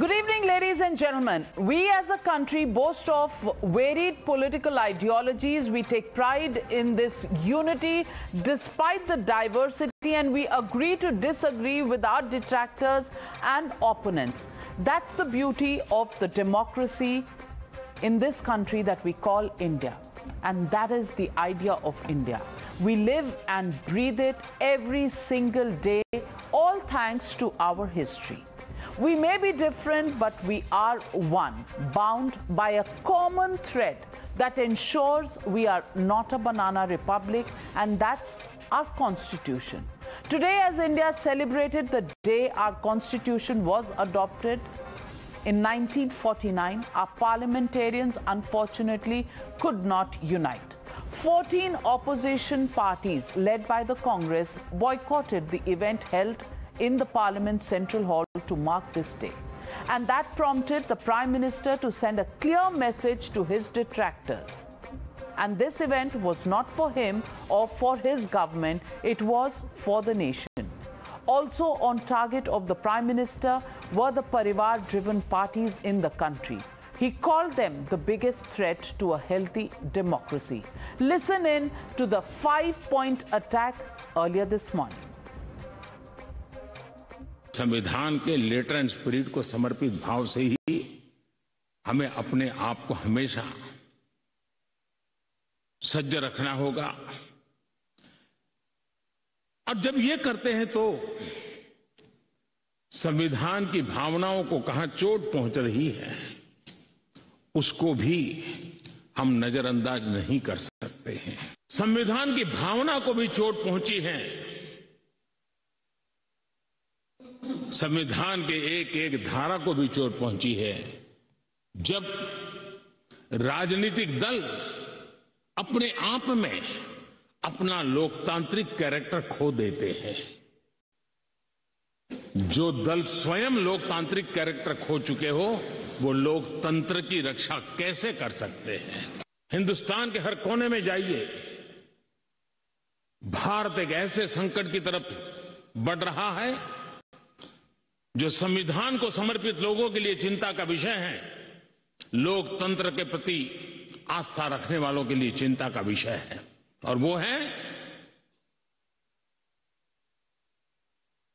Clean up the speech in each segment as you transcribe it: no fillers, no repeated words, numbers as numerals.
Good evening, ladies and gentlemen. We as a country boast of varied political ideologies. We take pride in this unity despite the diversity, and we agree to disagree with our detractors and opponents. That's the beauty of the democracy in this country that we call India. And that is the idea of India. We live and breathe it every single day, all thanks to our history. We may be different, but we are one, bound by a common thread that ensures we are not a banana republic, and that's our constitution. Today, as India celebrated the day our constitution was adopted in 1949, our parliamentarians unfortunately could not unite. 14 opposition parties led by the Congress boycotted the event held in the Parliament Central Hall to mark this day. And that prompted the Prime Minister to send a clear message to his detractors. And this event was not for him or for his government, it was for the nation. Also on target of the Prime Minister were the Parivar-driven parties in the country. He called them the biggest threat to a healthy democracy. Listen in to the 5-point attack earlier this morning. संविधान के letter and spirit को समर्पित भाव से ही हमें अपने आप को हमेशा सज्ज रखना होगा। और जब ये करते हैं तो संविधान की भावनाओं को कहां चोट पहुंच रही है उसको भी हम नजरअंदाज नहीं कर सकते हैं। संविधान की भावना को भी चोट पहुंची है। संविधान के एक एक धारा को भी चोट पहुंची है जब राजनीतिक दल अपने आप में अपना लोकतांत्रिक कैरेक्टर खो देते हैं। जो दल स्वयं लोकतांत्रिक कैरेक्टर खो चुके हो वो लोकतंत्र की रक्षा कैसे कर सकते हैं। हिंदुस्तान के हर कोने में जाइए, भारत एक ऐसे संकट की तरफ बढ़ रहा है जो संविधान को समर्पित लोगों के लिए चिंता का विषय है, लोकतंत्र के प्रति आस्था रखने वालों के लिए चिंता का विषय है। और वो है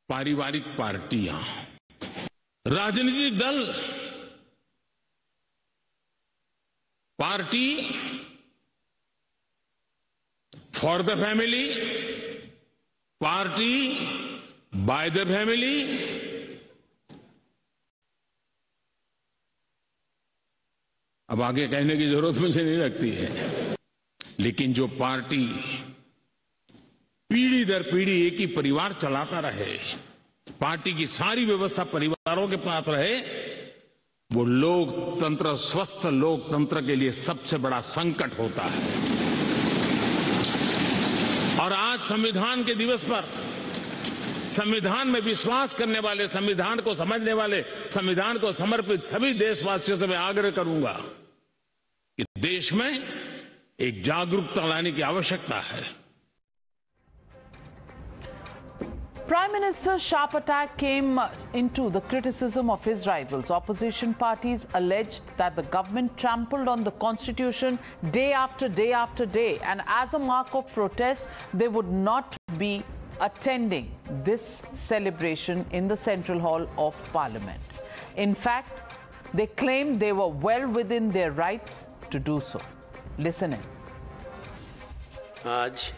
पारिवारिक पार्टियां, राजनीतिक दल। Party for the family, party by the family. अब आगे कहने की जरूरत मुझे नहीं लगती है, लेकिन जो पार्टी पीढ़ी दर पीढ़ी एक ही परिवार चलाता रहे, पार्टी की सारी व्यवस्था परिवारों के पास रहे, वो लोकतंत्र, स्वस्थ लोकतंत्र के लिए सबसे बड़ा संकट होता है। और आज संविधान के दिवस पर संविधान में विश्वास करने वाले, संविधान को समझने वाले, संविधान को समर्पित सभी देशवासियों से मैं आग्रह करूंगा कि देश में एक जागरूकता लाने की आवश्यकता है। Prime Minister's sharp attack came into the criticism of his rivals. Opposition parties alleged that the government trampled on the constitution day after day after day, and as a mark of protest, they would not be attending this celebration in the Central Hall of Parliament. In fact, they claimed they were well within their rights to do so. Listen in. आज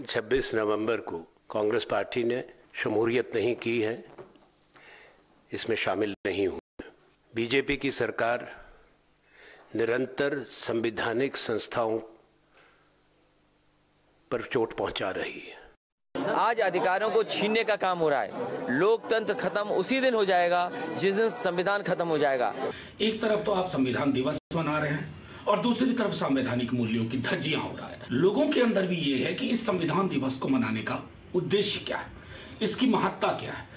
26 नवंबर को Congress party ने शमूलियत नहीं की है, इसमें शामिल नहीं हुई। बीजेपी की सरकार निरंतर संवैधानिक संस्थाओं पर चोट पहुंचा रही है। आज अधिकारों को छीनने का काम हो रहा है। लोकतंत्र खत्म उसी दिन हो जाएगा जिस दिन संविधान खत्म हो जाएगा। एक तरफ तो आप संविधान दिवस मना रहे हैं और दूसरी तरफ संवैधानिक मूल्यों की धज्जियां हो रहा है। लोगों के अंदर भी ये है कि इस संविधान दिवस को मनाने का उद्देश्य क्या है, इसकी महत्ता क्या है।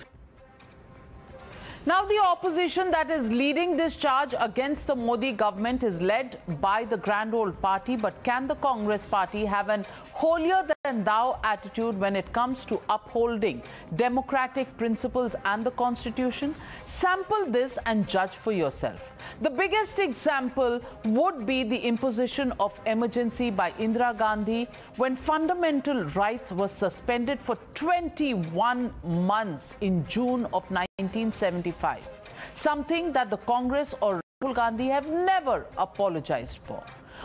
Now, the opposition that is leading this charge against the Modi government is led by the grand old party. But can the Congress party have an holier-than-thou attitude when it comes to upholding democratic principles and the Constitution? Sample this and judge for yourself. The biggest example would be the imposition of emergency by Indira Gandhi when fundamental rights were suspended for 21 months in June of 1975, something that the Congress or Rahul Gandhi have never apologized for.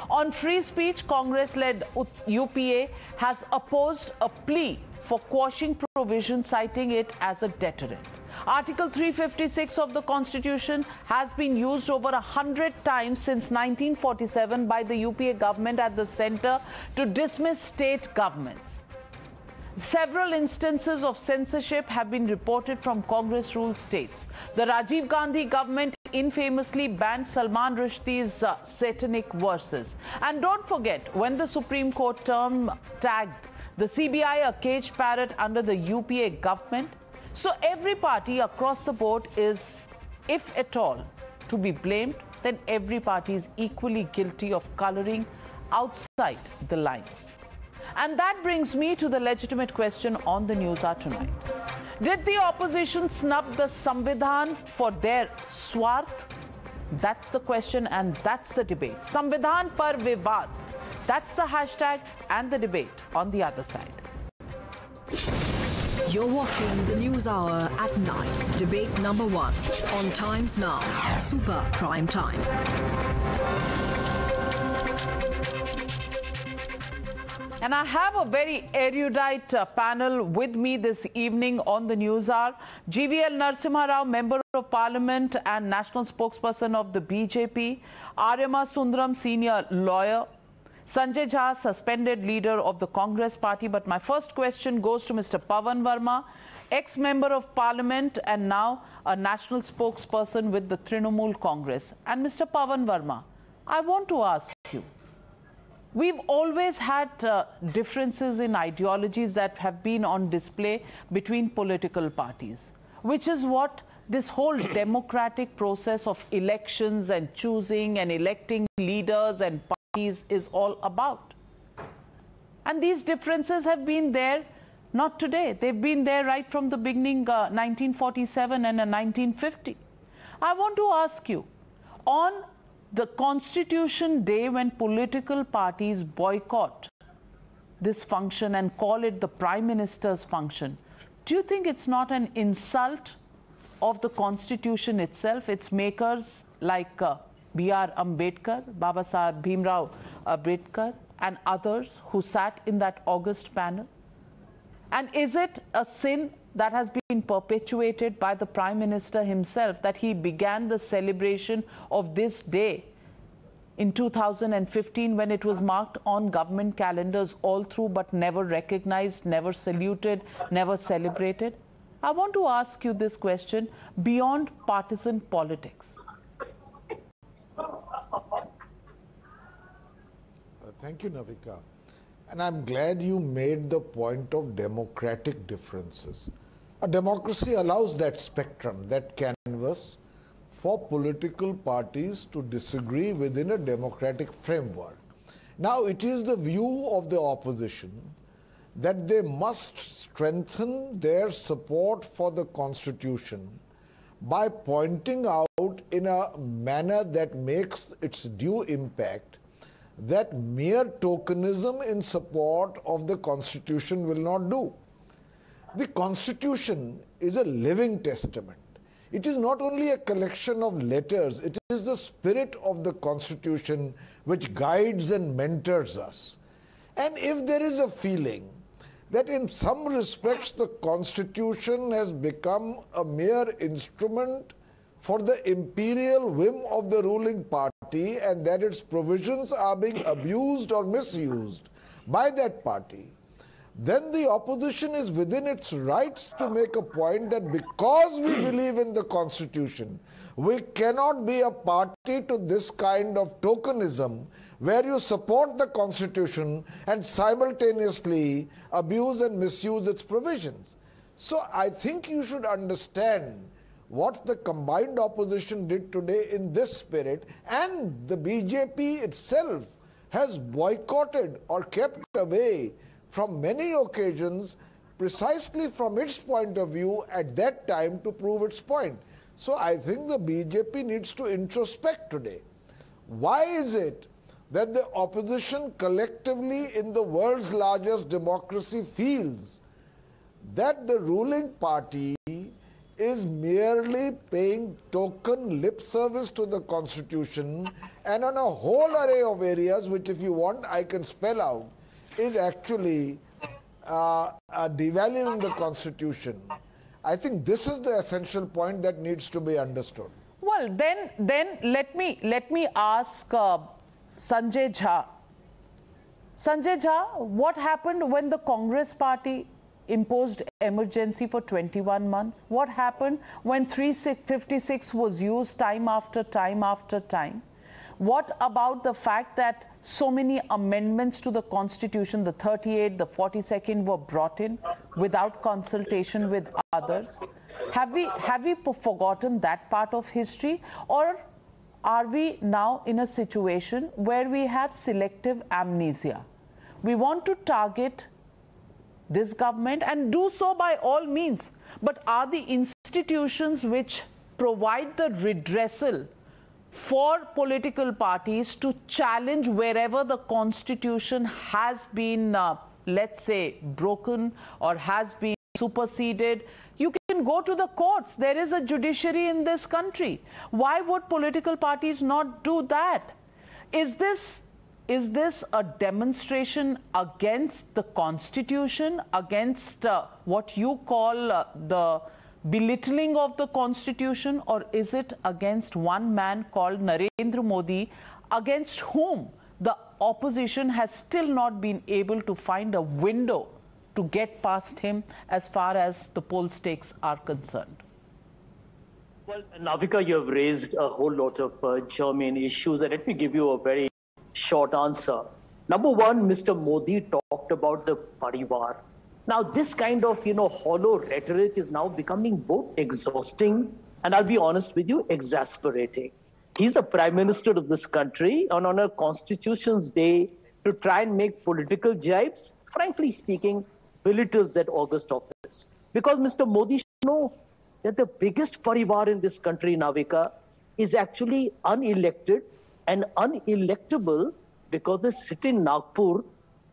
On free speech, Congress-led UPA has opposed a plea for quashing provision, citing it as a deterrent. Article 356 of the Constitution has been used over 100 times since 1947 by the UPA government at the centre to dismiss state governments. Several instances of censorship have been reported from Congress-ruled states. The Rajiv Gandhi government infamously banned Salman Rushdie's satanic verses. And don't forget, when the Supreme Court tagged the CBI a cage parrot under the UPA government. So every party across the board is, if at all, to be blamed, then every party is equally guilty of colouring outside the lines. And that brings me to the legitimate question on the News Hour tonight. Did the opposition snub the Samvidhan for their swarth? That's the question and that's the debate. Samvidhan par Vivad. That's the hashtag and the debate on the other side. You're watching the News Hour at 9. Debate number 1 on Times Now. Super Prime Time. And I have a very erudite panel with me this evening on the News Hour. GVL Narasimha Rao, Member of Parliament and National Spokesperson of the BJP. Aryama Sundaram, Senior Lawyer. Sanjay Jha, suspended leader of the Congress party. But my first question goes to Mr. Pavan Verma, ex-member of Parliament and now a national spokesperson with the Trinamool Congress. And Mr. Pavan Verma, I want to ask you, we've always had differences in ideologies that have been on display between political parties, which is what this whole democratic process of elections and choosing and electing leaders and parties is all about. And these differences have been there not today. They've been there right from the beginning, 1947 and 1950. I want to ask you, on the Constitution Day, when political parties boycott this function and call it the Prime Minister's function, do you think it's not an insult of the Constitution itself, its makers like B.R. Ambedkar, Baba Saheb Bhimrao Ambedkar and others who sat in that august panel? And is it a sin that has been perpetuated by the Prime Minister himself, that he began the celebration of this day in 2015 when it was marked on government calendars all through, but never recognized, never saluted, never celebrated? I want to ask you this question beyond partisan politics. Thank you, Navika. And I'm glad you made the point of democratic differences. A democracy allows that spectrum, that canvas, for political parties to disagree within a democratic framework. Now, it is the view of the opposition that they must strengthen their support for the Constitution by pointing out in a manner that makes its due impact that mere tokenism in support of the Constitution will not do. The Constitution is a living testament. It is not only a collection of letters, it is the spirit of the Constitution which guides and mentors us. And if there is a feeling that in some respects the Constitution has become a mere instrument for the imperial whim of the ruling party and that its provisions are being abused or misused by that party, then the opposition is within its rights to make a point that because we believe in the Constitution, we cannot be a party to this kind of tokenism where you support the Constitution and simultaneously abuse and misuse its provisions. So I think you should understand what the combined opposition did today in this spirit, and the BJP itself has boycotted or kept away from many occasions precisely from its point of view at that time to prove its point. So I think the BJP needs to introspect today. Why is it that the opposition collectively in the world's largest democracy feels that the ruling party is merely paying token lip service to the Constitution, and on a whole array of areas, which if you want I can spell out, is actually devaluing the Constitution? I think this is the essential point that needs to be understood. Well, then let me ask Sanjay Jha. Sanjay Jha, what happened when the Congress party imposed emergency for 21 months? What happened when 356 was used time after time after time? What about the fact that so many amendments to the Constitution, the 38th, the 42nd, were brought in without consultation with others? Have we forgotten that part of history, or are we now in a situation where we have selective amnesia? We want to target this government and do so by all means, but are the institutions which provide the redressal for political parties to challenge wherever the Constitution has been, let's say, broken or has been superseded? You can go to the courts. There is a judiciary in this country. Why would political parties not do that? Is this a demonstration against the Constitution, against what you call the belittling of the Constitution, or is it against one man called Narendra Modi, against whom the opposition has still not been able to find a window to get past him as far as the poll stakes are concerned? Well, Navika, you have raised a whole lot of germane issues, and let me give you a very short answer. Number one, Mr. Modi talked about the parivar. Now, this kind of, hollow rhetoric is now becoming both exhausting and, I'll be honest with you, exasperating. He's the Prime Minister of this country, and on a Constitution's Day, to try and make political jibes, frankly speaking, belittles that august office. Because Mr. Modi should know that the biggest parivar in this country, Navika, is actually unelected and unelectable because they sit in Nagpur,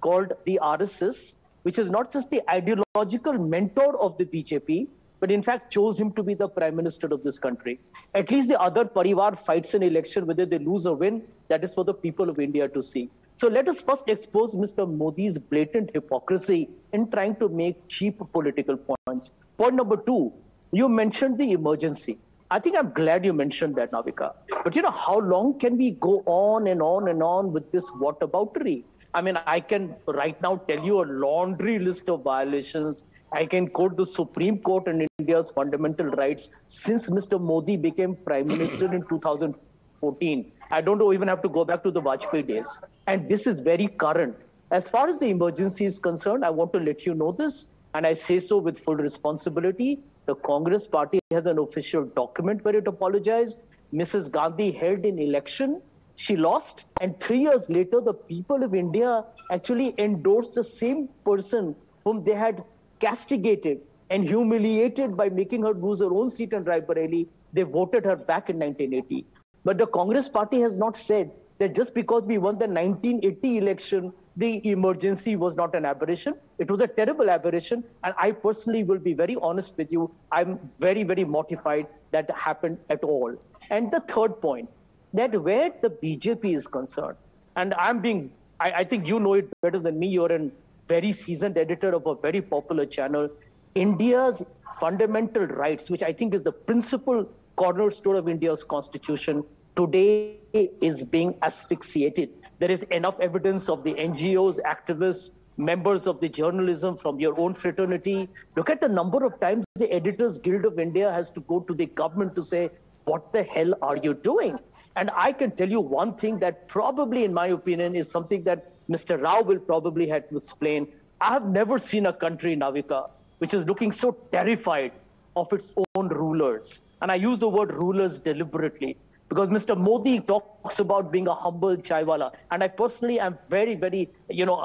called the RSS, which is not just the ideological mentor of the BJP, but in fact chose him to be the Prime Minister of this country. At least the other parivar fights an election, whether they lose or win, that is for the people of India to see. So let us first expose Mr. Modi's blatant hypocrisy in trying to make cheap political points. Point number two, you mentioned the emergency. I think I'm glad you mentioned that, Navika. But how long can we go on and on and on with this whataboutery? I mean, I can right now tell you a laundry list of violations. I can quote the Supreme Court and India's fundamental rights since Mr. Modi became Prime Minister in 2014. I don't even have to go back to the Vajpayee days. And this is very current. As far as the emergency is concerned, I want to let you know this, and I say so with full responsibility. The Congress party has an official document where it apologized. Mrs. Gandhi held an election. She lost, and 3 years later, the people of India actually endorsed the same person whom they had castigated and humiliated by making her lose her own seat in Raebareli. They voted her back in 1980. But the Congress party has not said that just because we won the 1980 election, the emergency was not an aberration. It was a terrible aberration. And I personally will be very honest with you. I'm very, very mortified that happened at all. And the third point, that where the BJP is concerned, and I think you know it better than me, you're a very seasoned editor of a very popular channel. India's fundamental rights, which I think is the principal cornerstone of India's constitution, today is being asphyxiated. There is enough evidence of the NGOs, activists, members of the journalism from your own fraternity. Look at the number of times the Editors Guild of India has to go to the government to say, what the hell are you doing? And I can tell you one thing that probably, in my opinion, is something that Mr. Rao will probably have to explain. I have never seen a country, Navika, which is looking so terrified of its own rulers. And I use the word rulers deliberately because Mr. Modi talks about being a humble chaiwala. And I personally am very, very,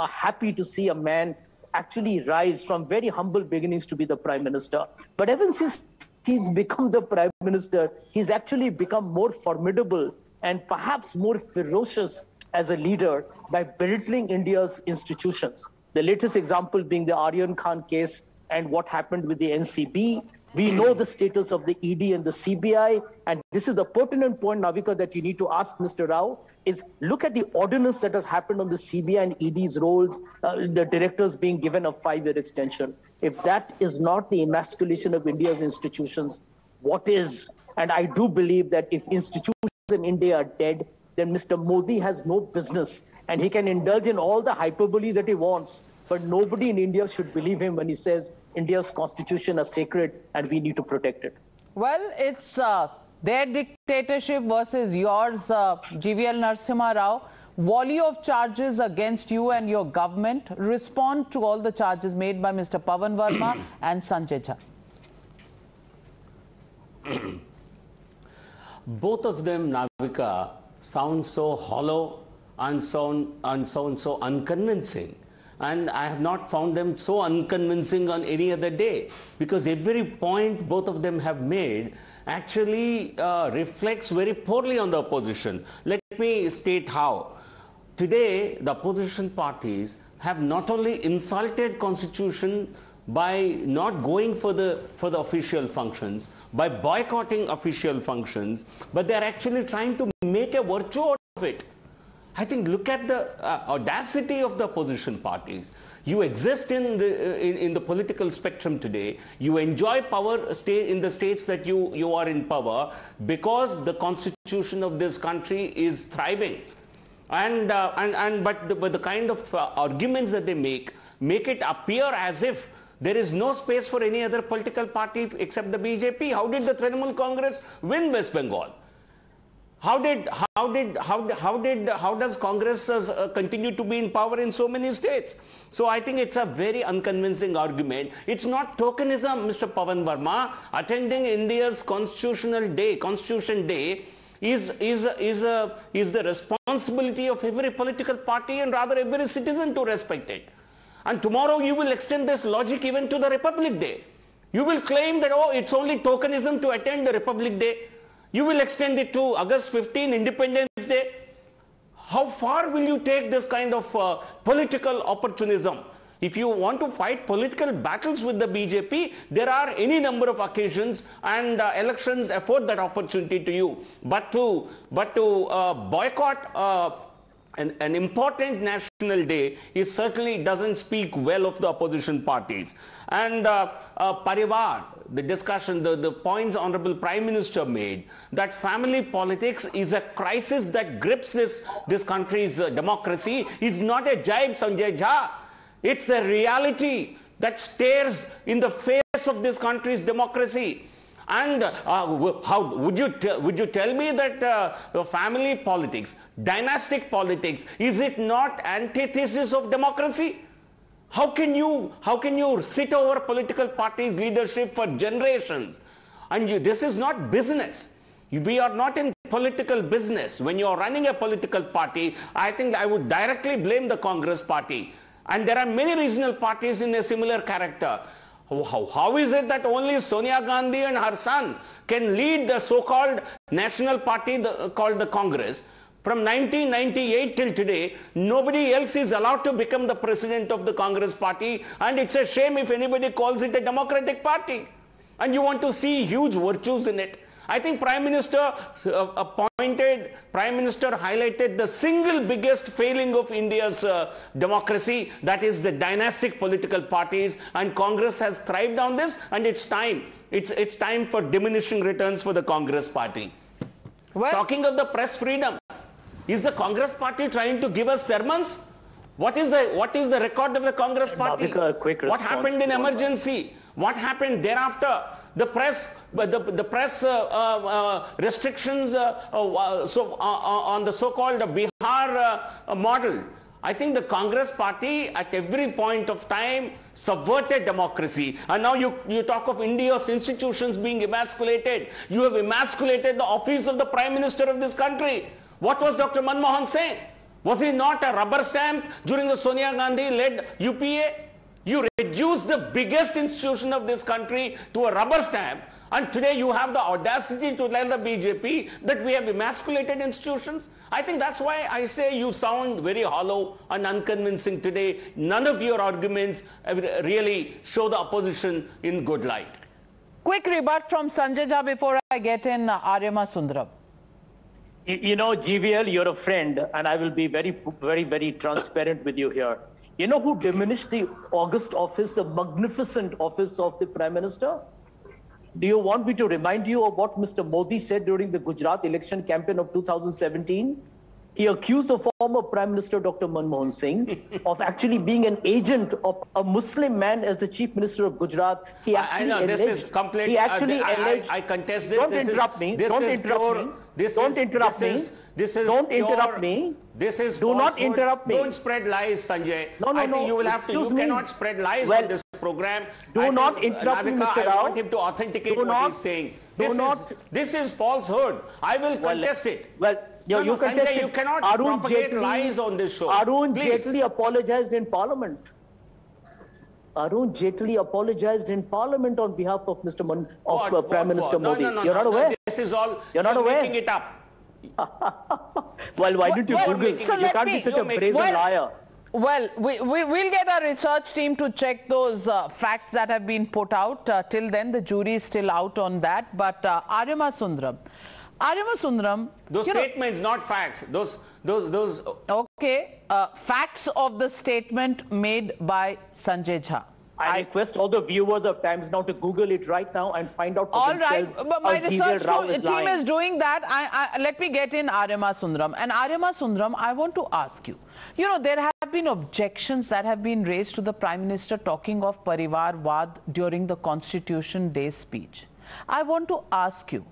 happy to see a man actually rise from very humble beginnings to be the Prime Minister. But ever since he's become the Prime Minister, he's actually become more formidable and perhaps more ferocious as a leader by belittling India's institutions. The latest example being the Aryan Khan case and what happened with the NCB. We know the status of the ED and the CBI, and this is the pertinent point, Navika, that you need to ask Mr. Rao, is look at the ordinance that has happened on the CBI and ED's roles, the directors being given a 5-year extension. If that is not the emasculation of India's institutions, what is? And I do believe that if institutions in India are dead, then Mr. Modi has no business, and he can indulge in all the hyperbole that he wants, but nobody in India should believe him when he says India's constitution is sacred and we need to protect it. Well, it's their dictatorship versus yours, GVL Narasimha Rao. Volley of charges against you and your government. Respond to all the charges made by Mr. Pavan Verma and Sanjay Jha. Both of them, Navika, sound so hollow and sound so unconvincing. And I have not found them so unconvincing on any other day, because every point both of them have made actually reflects very poorly on the opposition. Let me state how. Today, the opposition parties have not only insulted Constitution by not going for the official functions, by boycotting official functions, but they are actually trying to make a virtue out of it. I think look at the audacity of the opposition parties. You exist in the political spectrum today. You enjoy power in the states that you are in power because the constitution of this country is thriving. But the kind of arguments that they make it appear as if there is no space for any other political party except the BJP. How did the Trinamool Congress win West Bengal? How does Congress continue to be in power in so many states? So I think it's a very unconvincing argument. It's not tokenism, Mr. Pavan Verma. Attending India's Constitution Day is the responsibility of every political party and rather every citizen to respect it. And tomorrow you will extend this logic even to the Republic Day. You will claim that, oh, it's only tokenism to attend the Republic Day. You will extend it to August 15, Independence Day. How far will you take this kind of political opportunism? If you want to fight political battles with the BJP, there are any number of occasions, and elections afford that opportunity to you. But to boycott an important national day, it certainly doesn't speak well of the opposition parties. And Parivar, the discussion, the points Honorable Prime Minister made, that family politics is a crisis that grips this country's democracy, is not a jibe, Sanjay Jha. It's the reality that stares in the face of this country's democracy. And how would you tell me that family politics, dynastic politics, is it not antithesis of democracy? How can you sit over political parties' leadership for generations? And this is not business. We are not in political business. When you are running a political party, I think I would directly blame the Congress party. And there are many regional parties in a similar character. How is it that only Sonia Gandhi and her son can lead the so-called national party called the Congress? From 1998 till today, nobody else is allowed to become the president of the Congress party, and it's a shame if anybody calls it a democratic party. And you want to see huge virtues in it. I think Prime Minister highlighted the single biggest failing of India's democracy, that is the dynastic political parties, and Congress has thrived on this, and it's time. It's time for diminishing returns for the Congress party. Well, talking of the press freedom, is the Congress party trying to give us sermons? What is the record of the Congress party? What happened in emergency? What happened thereafter? The press restrictions on the so-called Bihar model. I think the Congress party at every point of time subverted democracy. And now you talk of India's institutions being emasculated. You have emasculated the office of the Prime Minister of this country. What was Dr. Manmohan saying? Was he not a rubber stamp during the Sonia Gandhi-led UPA? You reduced the biggest institution of this country to a rubber stamp. And today you have the audacity to tell the BJP that we have emasculated institutions. I think that's why I say you sound very hollow and unconvincing today. None of your arguments really show the opposition in good light. Quick rebut from Sanjay Jha before I get in Aryama Sundaram. You know, GVL, you're a friend, and I will be very transparent with you here. You know who diminished the august office, the magnificent office of the Prime Minister? Do you want me to remind you of what Mr. Modi said during the Gujarat election campaign of 2017? He accused the former Prime Minister, Dr. Manmohan Singh, of actually being an agent of a Muslim man as the Chief Minister of Gujarat. He actually alleged. This is complete. He actually alleged. I contest this. Don't interrupt me. Don't interrupt me. Don't interrupt me. Don't interrupt me. This is do not interrupt me. Don't spread lies, Sanjay. No. I think you will have to. You cannot spread lies on this program. Do not interrupt me, Mr. Rao. I want him to authenticate what he's saying. This is falsehood. I will contest it. Well, you contest Sanjay, it. you cannot Arun propagate Jaitley, lies on this show. Arun Jaitley apologized in Parliament. Arun Jaitley apologized in Parliament on behalf of Prime Minister Modi. You're not aware? This is all. You're not aware? Making it up. Well, why don't you Google? So you can't be such a brazen liar. Well, we'll get our research team to check those facts that have been put out. Till then, the jury is still out on that. But Aryama Sundaram, those statements, not facts. Those. Okay, facts of the statement made by Sanjay Jha. I request all the viewers of Times Now to Google it right now and find out for themselves. All right, but my research team is doing that. Let me get in Aryama Sundaram. And Aryama Sundaram, I want to ask you, you know, there have been objections that have been raised to the Prime Minister talking of Parivar Vaad during the Constitution Day speech. I want to ask you,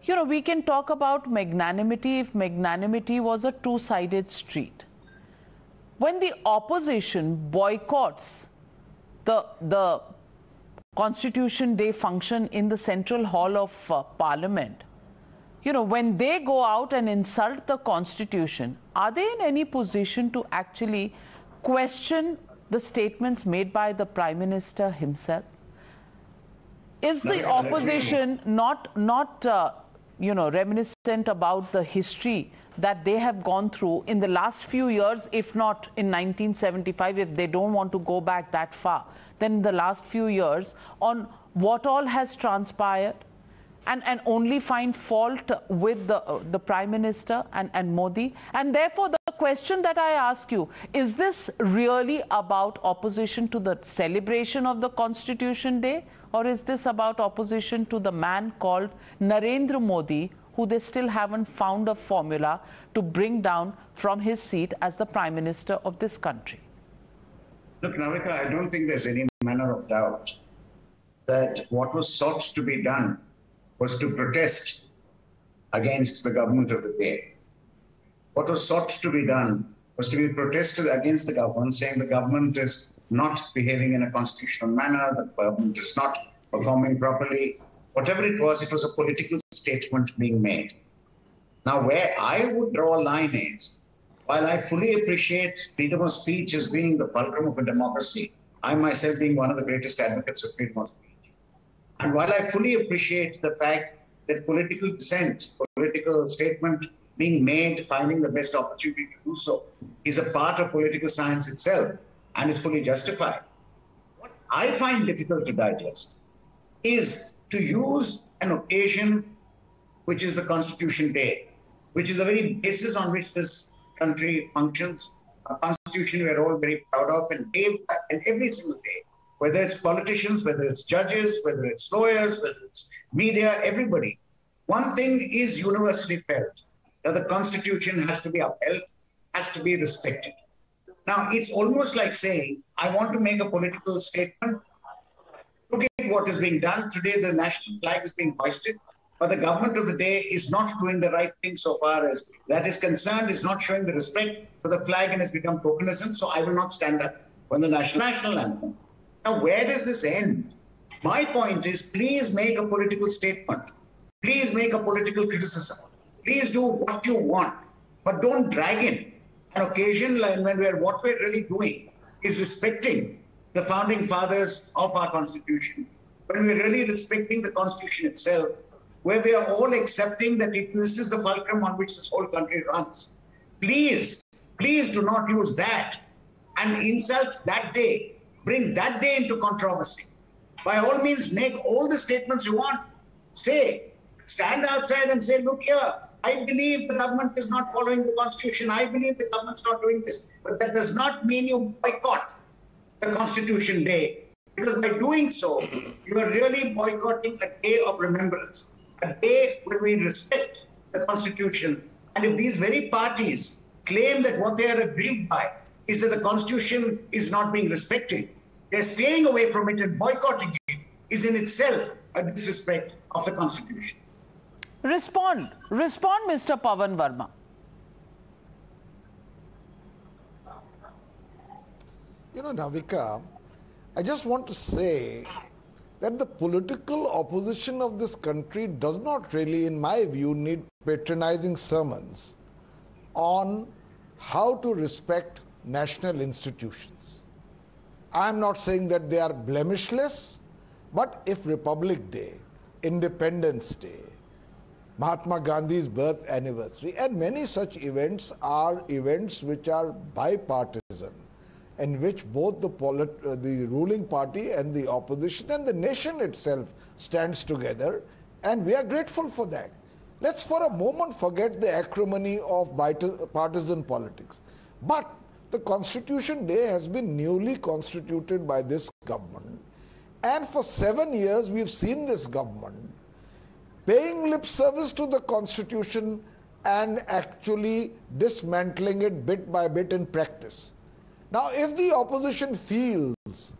you know, we can talk about magnanimity if magnanimity was a two-sided street. When the opposition boycotts the Constitution Day function in the Central Hall of Parliament, you know, when they go out and insult the Constitution, are they in any position to actually question the statements made by the Prime Minister himself? Is the opposition not you know, reminiscent about the history that they have gone through in the last few years, if not in 1975, if they don't want to go back that far, then in the last few years, on what all has transpired, and only find fault with the Prime Minister and Modi? And therefore, the question that I ask you, is this really about opposition to the celebration of the Constitution Day? Or is this about opposition to the man called Narendra Modi, who they still haven't found a formula to bring down from his seat as the Prime Minister of this country? Look, Navika, I don't think there's any manner of doubt that what was sought to be done was to protest against the government of the day. What was sought to be done was to be protested against the government, saying the government is not behaving in a constitutional manner, the government is not performing properly. Whatever it was a political statement being made. Now, where I would draw a line is, while I fully appreciate freedom of speech as being the fulcrum of a democracy, I myself being one of the greatest advocates of freedom of speech. And while I fully appreciate the fact that political dissent, political statement being made, finding the best opportunity to do so, is a part of political science itself and is fully justified. What I find difficult to digest is to use an occasion which is the Constitution Day, which is the very basis on which this country functions, a constitution we're all very proud of, and every single day, whether it's politicians, whether it's judges, whether it's lawyers, whether it's media, everybody. One thing is universally felt, that the Constitution has to be upheld, has to be respected. Now, it's almost like saying, I want to make a political statement. Look at what is being done. Today, the national flag is being hoisted. but the government of the day is not doing the right thing so far as that is concerned, is not showing the respect for the flag and has become tokenism. So I will not stand up on the national anthem. Now, where does this end? My point is, please make a political statement. Please make a political criticism. Please do what you want, but don't drag in an occasion when what we're really doing is respecting the founding fathers of our Constitution, when we're really respecting the Constitution itself, where we are all accepting that this is the fulcrum on which this whole country runs. Please, please do not use that and insult that day, bring that day into controversy. By all means, make all the statements you want. Say, stand outside and say, look here, I believe the government is not following the Constitution. I believe the government's not doing this. But that does not mean you boycott the Constitution Day. Because by doing so, you are really boycotting a day of remembrance, a day when we respect the Constitution. And if these very parties claim that what they are aggrieved by is that the Constitution is not being respected, they're staying away from it and boycotting it is in itself a disrespect of the Constitution. Respond, Mr. Pavan Verma. You know, Navika, I just want to say that the political opposition of this country does not really, in my view, need patronizing sermons on how to respect national institutions. I'm not saying that they are blemishless, but if Republic Day, Independence Day, Mahatma Gandhi's birth anniversary, and many such events are events which are bipartisan, in which both the ruling party and the opposition and the nation itself stands together, and we are grateful for that. Let's for a moment forget the acrimony of partisan politics. But the Constitution Day has been newly constituted by this government, and for 7 years we've seen this government paying lip service to the Constitution and actually dismantling it bit by bit in practice. Now, if the opposition feels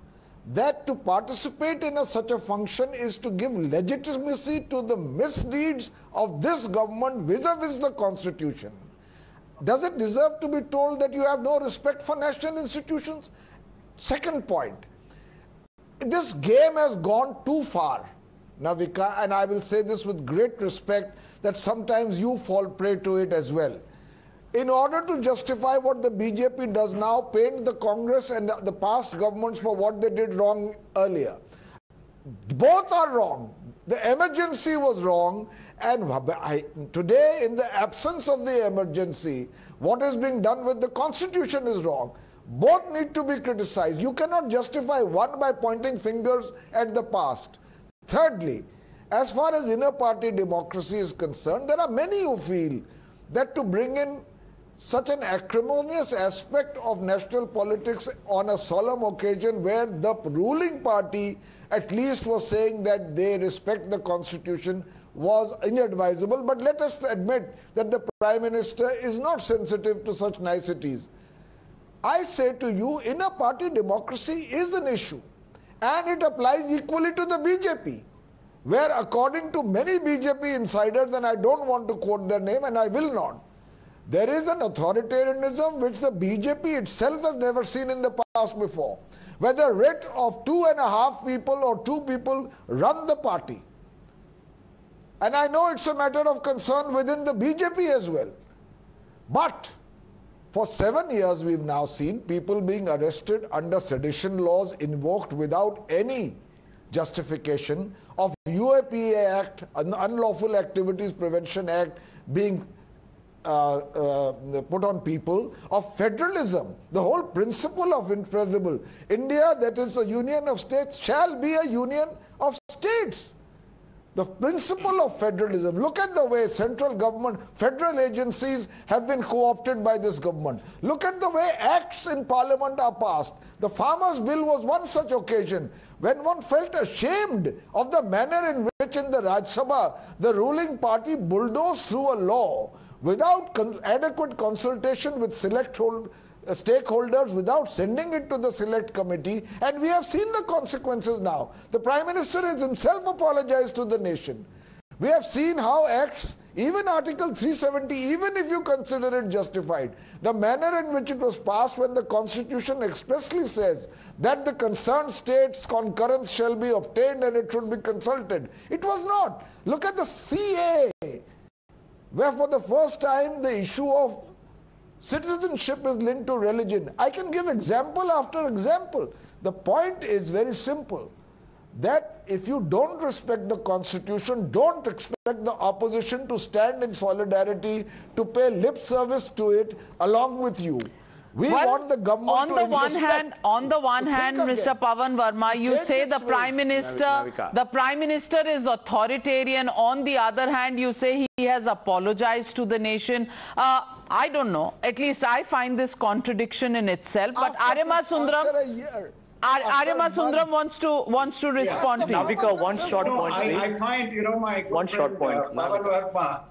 that to participate in such a function is to give legitimacy to the misdeeds of this government vis-a-vis the Constitution, does it deserve to be told that you have no respect for national institutions? Second point, this game has gone too far, Navika, and I will say this with great respect that sometimes you fall prey to it as well. In order to justify what the BJP does now, paint the Congress and the past governments for what they did wrong earlier. Both are wrong. The emergency was wrong, and today, in the absence of the emergency, what is being done with the Constitution is wrong. Both need to be criticized. You cannot justify one by pointing fingers at the past. Thirdly, as far as inner party democracy is concerned, there are many who feel that to bring in such an acrimonious aspect of national politics on a solemn occasion where the ruling party at least was saying that they respect the Constitution was inadvisable. But let us admit that the Prime Minister is not sensitive to such niceties. I say to you, inner party democracy is an issue, and it applies equally to the BJP, where according to many BJP insiders, and I don't want to quote their name and I will not, there is an authoritarianism which the BJP itself has never seen in the past before, where the writ of 2.5 people or 2 people run the party. And I know it's a matter of concern within the BJP as well. But for 7 years we've now seen people being arrested under sedition laws invoked without any justification, of UAPA Act, an Unlawful Activities Prevention Act being put on people, of federalism, the whole principle of indivisible India, that is a union of states, shall be a union of states. The principle of federalism. Look at the way central government, federal agencies have been co-opted by this government. Look at the way acts in parliament are passed. The Farmers' Bill was one such occasion when one felt ashamed of the manner in which in the Rajya Sabha the ruling party bulldozed through a law without adequate consultation with stakeholders, without sending it to the select committee, and we have seen the consequences now. The Prime Minister has himself apologized to the nation. We have seen how acts, even Article 370, even if you consider it justified, the manner in which it was passed when the Constitution expressly says that the concerned state's concurrence shall be obtained and it should be consulted. It was not. Look at the CA, where for the first time the issue of citizenship is linked to religion. I can give example after example. The point is very simple, that if you don't respect the Constitution, don't expect the opposition to stand in solidarity, to pay lip service to it along with you. We want the government on the one hand, Mr. Pavan Verma, you say the Prime Minister is authoritarian. On the other hand, you say he has apologized to the nation. I don't know. At least I find this contradiction in itself. But Arima Sundaram wants to respond to you. Navika, one short point, please. I find, my one short point. Pavan Verma,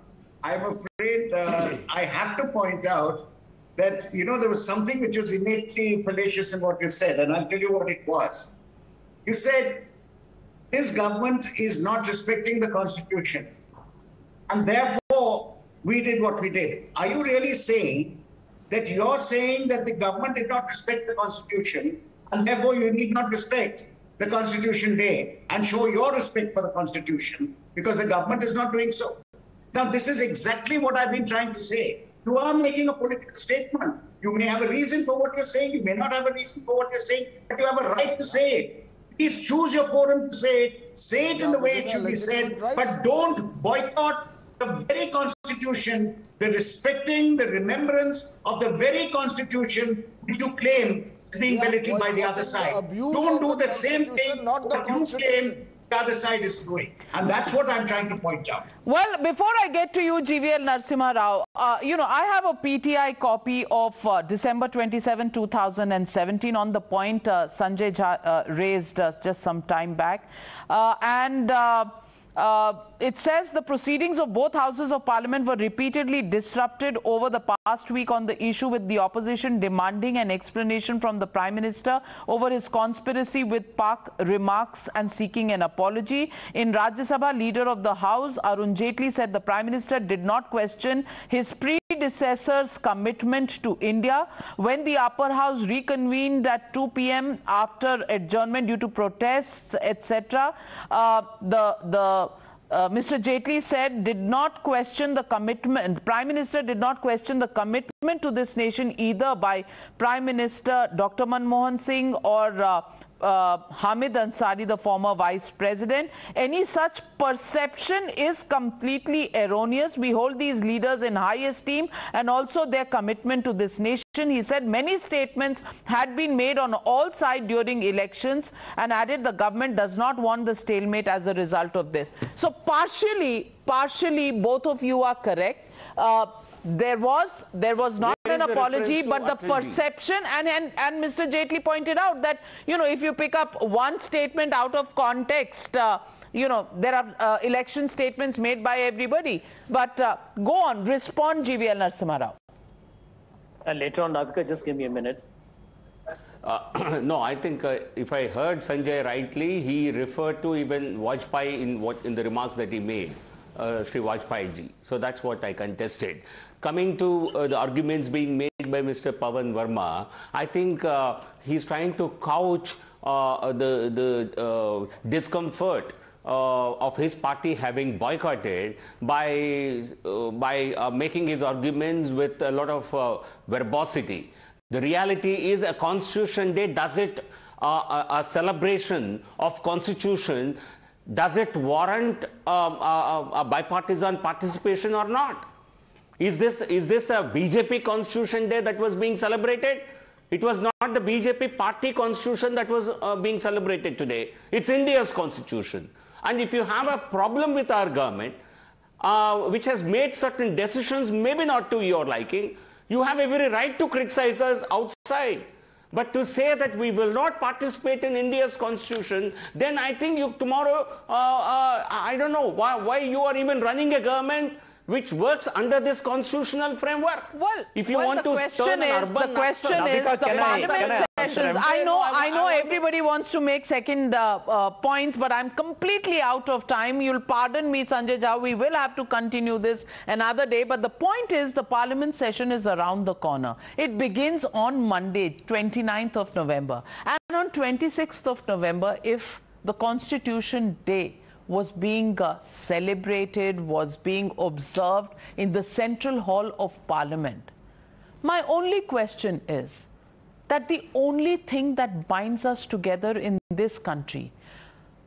I'm afraid I have to point out that, there was something which was innately fallacious in what you said, and I'll tell you what it was. You said, this government is not respecting the Constitution, and therefore we did what we did. Are you really saying that you're saying that the government did not respect the Constitution, and therefore you need not respect the Constitution Day and show your respect for the Constitution because the government is not doing so? Now, this is exactly what I've been trying to say. You are making a political statement. You may have a reason for what you're saying. You may not have a reason for what you're saying, but you have a right to say it. Please choose your forum to say it. Say it in the way it should be said, but don't boycott the very Constitution, the respecting, the remembrance of the very Constitution which you claim is being belittled by the other side. Don't do the same thing that you claim the other side is doing. And that's what I'm trying to point out. Well, before I get to you, GVL Narasimha Rao, I have a PTI copy of December 27, 2017 on the point Sanjay Jha raised just some time back. It says the proceedings of both houses of parliament were repeatedly disrupted over the past week on the issue, with the opposition demanding an explanation from the Prime Minister over his conspiracy with Pak remarks and seeking an apology. In Rajya Sabha, leader of the House, Arun Jaitley, said the Prime Minister did not question his predecessor's commitment to India. When the upper house reconvened at 2 p.m. after adjournment due to protests, etc., Mr. Jaitley said did not question the commitment. Prime Minister did not question the commitment to this nation either by Prime Minister Dr. Manmohan Singh or Hamid Ansari, the former Vice President. Any such perception is completely erroneous. We hold these leaders in high esteem and also their commitment to this nation. He said many statements had been made on all sides during elections and added the government does not want the stalemate as a result of this. So partially both of you are correct. There was not an apology, but the perception, and Mr. Jaitley pointed out that, if you pick up one statement out of context, there are election statements made by everybody. But go on, respond, GVL Narasimha Rao. And later on, Navika, just give me a minute. No, I think if I heard Sanjay rightly, he referred to even Vajpayee in the remarks that he made. Sri Vajpayee ji. So that's what I contested. Coming to the arguments being made by Mr. Pavan Verma, I think he's trying to couch the discomfort of his party having boycotted by making his arguments with a lot of verbosity. The reality is a Constitution Day, does it a celebration of Constitution, does it warrant a bipartisan participation or not? Is this a BJP Constitution Day that was being celebrated? It was not the BJP party constitution that was being celebrated today. It's India's constitution. And if you have a problem with our government, which has made certain decisions, maybe not to your liking, you have every right to criticize us outside. But to say that we will not participate in India's constitution, then I think you tomorrow, I don't know why you are even running a government which works under this constitutional framework. Well, if you want to turn an urban the question is the parliament sessions. I know everybody wants to make second points, but I'm completely out of time. You'll pardon me, Sanjay Jha. We will have to continue this another day. But the point is, the parliament session is around the corner. It begins on Monday, 29th of November, and on 26th of November, if the Constitution Day was being celebrated, was being observed in the Central Hall of Parliament. My only question is that the only thing that binds us together in this country,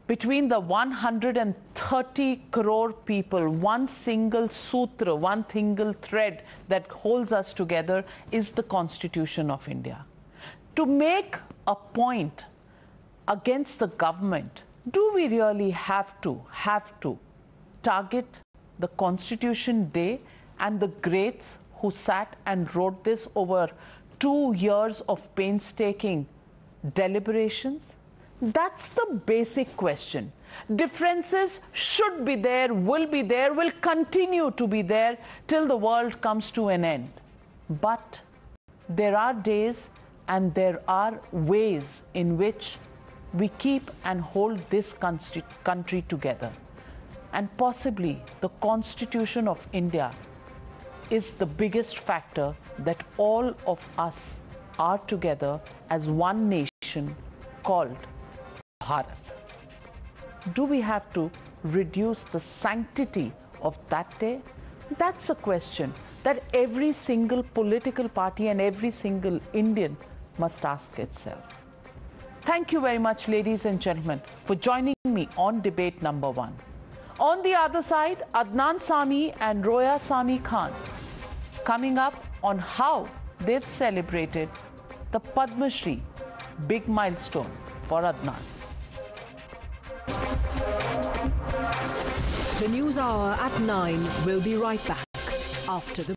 between the 130 crore people, one single sutra, one single thread that holds us together is the Constitution of India. To make a point against the government, do we really have to target the Constitution Day and the greats who sat and wrote this over 2 years of painstaking deliberations? That's the basic question. Differences should be there, will continue to be there till the world comes to an end. But there are days and there are ways in which we keep and hold this country together. And possibly the Constitution of India is the biggest factor that all of us are together as one nation called Bharat. Do we have to reduce the sanctity of that day? That's a question that every single political party and every single Indian must ask itself. Thank you very much, ladies and gentlemen, for joining me on debate number 1. On the other side, Adnan Sami and Roya Sami Khan coming up on how they've celebrated the Padma Shri, big milestone for Adnan. The News Hour at 9 will be right back after the